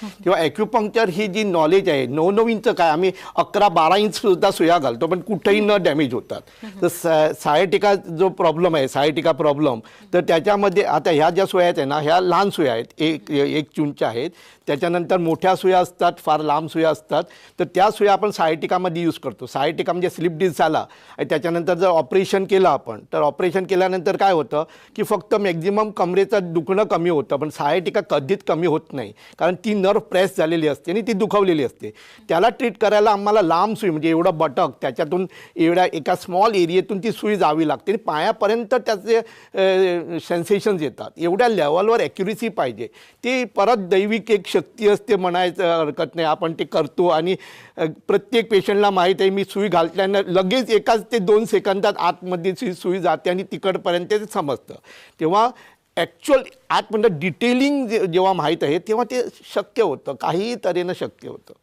तेव्हा ॲक्युपंक्चर ही जी नॉलेज आहे 9-9 इंच काय आम्ही 11-12 इंच सुद्धा सुया घालतो पण कुठेही न डॅमेज होतात. तर सायटिका जो प्रॉब्लेम आहे सायटिका प्रॉब्लेम तर त्याच्यामध्ये आता ह्या ज्या सुया आहेत ना ह्या लहान सुया आहेत 1 चुंच्या आहेत. त्याच्यानंतर मोठ्या सुया असतात फार लांब सुया असतात तर त्या सुया आपण सायटिकामध्ये यूज करतो. सायटिका म्हणजे स्लिप डिस्क झाला आणि त्याच्यानंतर जर ऑपरेशन केलं आपण तर ऑपरेशन केल्यानंतर काय होतं की फक्त मॅक्झिमम कमरेचं दुखणं कमी होतं पण सायटिका कधीच कमी होत नाही कारण ती नर्व प्रेस झालेली असते आणि ती दुखावलेली असते. त्याला ट्रीट करायला आम्हाला लांब सुई म्हणजे एवढं बटक त्याच्यातून एवढ्या एका स्मॉल एरियातून ती सुई जावी लागते आणि पायापर्यंत त्याचे सेन्सेशन्स येतात. एवढ्या लेवलवर ॲक्युरेसी पाहिजे. ती परत दैविक एक शक्ती असते म्हणायचं हरकत नाही. आपण ते करतो आणि प्रत्येक पेशंटला माहीत आहे मी सुई घातल्यानं लगेच एकाच ते 2 सेकंदात आतमध्ये सुई जाते आणि तिकडपर्यंत ते समजतं. तेव्हा ॲक्च्युअल आतमध्ये डिटेलिंग जेव्हा माहीत आहे तेव्हा ते शक्य होतं काहीही तऱ्हेनं शक्य होतं.